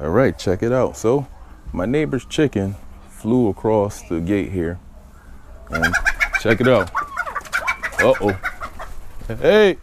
All right, check it out. So my neighbor's chicken flew across the gate here, and check it out. Uh-oh. Hey.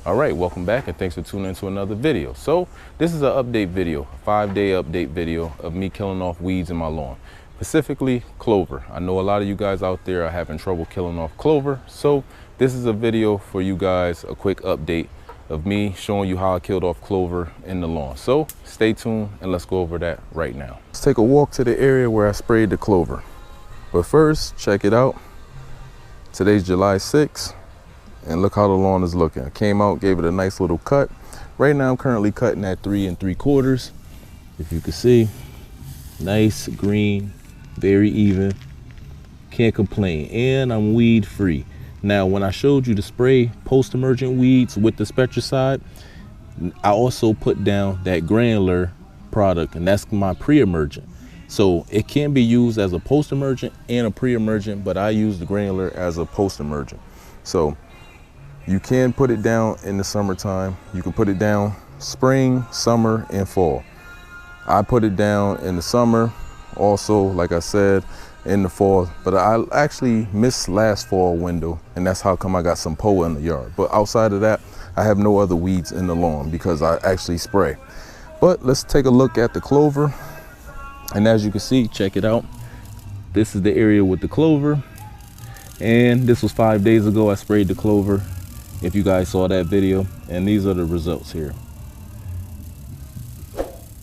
All right, welcome back and thanks for tuning into another video. So this is an update video, 5-day update video of me killing off weeds in my lawn, specifically clover. I know a lot of you guys out there are having trouble killing off clover. So this is a video for you guys, a quick update of me showing you how I killed off clover in the lawn. So stay tuned and let's go over that right now. Let's take a walk to the area where I sprayed the clover. But first, check it out. Today's July 6th. And look how the lawn is looking. I came out, gave it a nice little cut. Right now I'm currently cutting at 3 3/4. If you can see, nice green, very even. Can't complain. And I'm weed free. Now, when I showed you to spray post-emergent weeds with the Spectricide, I also put down that granular product, and that's my pre-emergent. So it can be used as a post-emergent and a pre-emergent, but I use the granular as a post-emergent. So you can put it down in the summertime. You can put it down spring, summer, and fall. I put it down in the summer, also, like I said, in the fall, but I actually missed last fall window, and that's how come I got some POA in the yard. But outside of that, I have no other weeds in the lawn because I actually spray. But let's take a look at the clover. And as you can see, check it out. This is the area with the clover. And this was 5 days ago I sprayed the clover, if you guys saw that video, and these are the results here.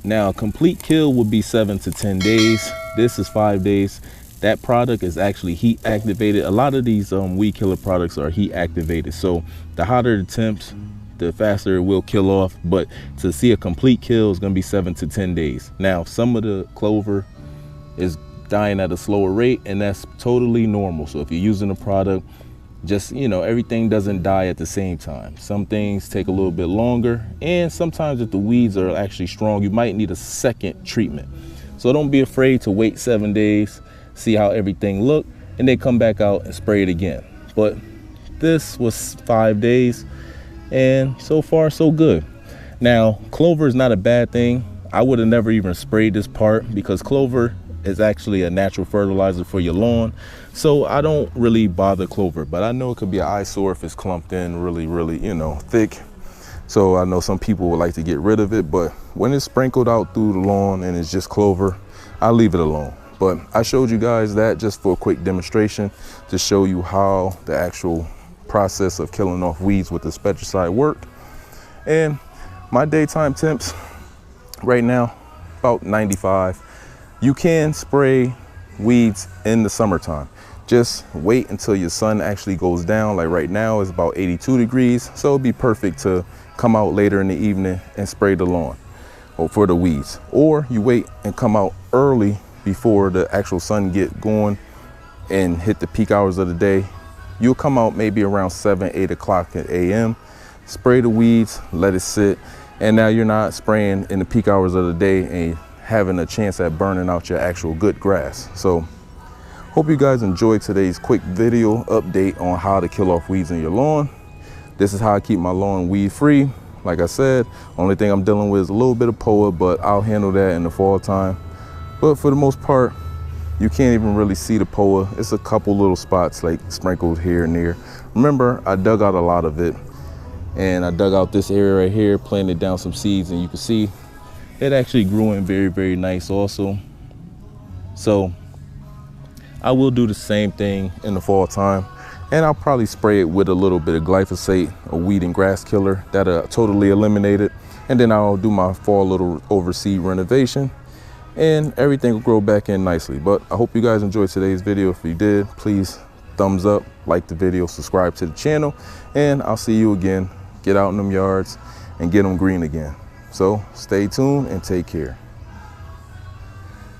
Now, complete kill would be 7 to 10 days. This is 5 days. That product is actually heat activated. A lot of these weed killer products are heat activated, so the hotter the temps, the faster it will kill off. But to see a complete kill is going to be 7 to 10 days. Now, some of the clover is dying at a slower rate, and that's totally normal. So if you're using a product, just, you know, everything doesn't die at the same time. Some things take a little bit longer, and sometimes if the weeds are actually strong, you might need a second treatment. So don't be afraid to wait 7 days, see how everything look, and then come back out and spray it again. But this was 5 days, and so far so good. Now, clover is not a bad thing. I would have never even sprayed this part because clover is actually a natural fertilizer for your lawn. So I don't really bother clover, but I know it could be an eyesore if it's clumped in really, you know, thick. So I know some people would like to get rid of it, but when it's sprinkled out through the lawn and it's just clover, I leave it alone. But I showed you guys that just for a quick demonstration to show you how the actual process of killing off weeds with the Spectricide worked. And my daytime temps right now, about 95. You can spray weeds in the summertime. Just wait until your sun actually goes down. Like right now it's about 82 degrees. So it'd be perfect to come out later in the evening and spray the lawn or for the weeds. Or you wait and come out early before the actual sun get going and hit the peak hours of the day. You'll come out maybe around 7, 8 o'clock a.m. Spray the weeds, let it sit. And now you're not spraying in the peak hours of the day and having a chance at burning out your actual good grass. So hope you guys enjoyed today's quick video update on how to kill off weeds in your lawn. This is how I keep my lawn weed free. Like I said, only thing I'm dealing with is a little bit of POA, but I'll handle that in the fall time. But for the most part, you can't even really see the POA. It's a couple little spots like sprinkled here and there. Remember, I dug out a lot of it, and I dug out this area right here, planted down some seeds, and you can see it actually grew in very nice also. So I will do the same thing in the fall time, and I'll probably spray it with a little bit of glyphosate, a weed and grass killer that'll totally eliminate it. And then I'll do my fall little overseed renovation, and everything will grow back in nicely. But I hope you guys enjoyed today's video. If you did, please thumbs up, like the video, subscribe to the channel, and I'll see you again. Get out in them yards and get them green again. So stay tuned and take care.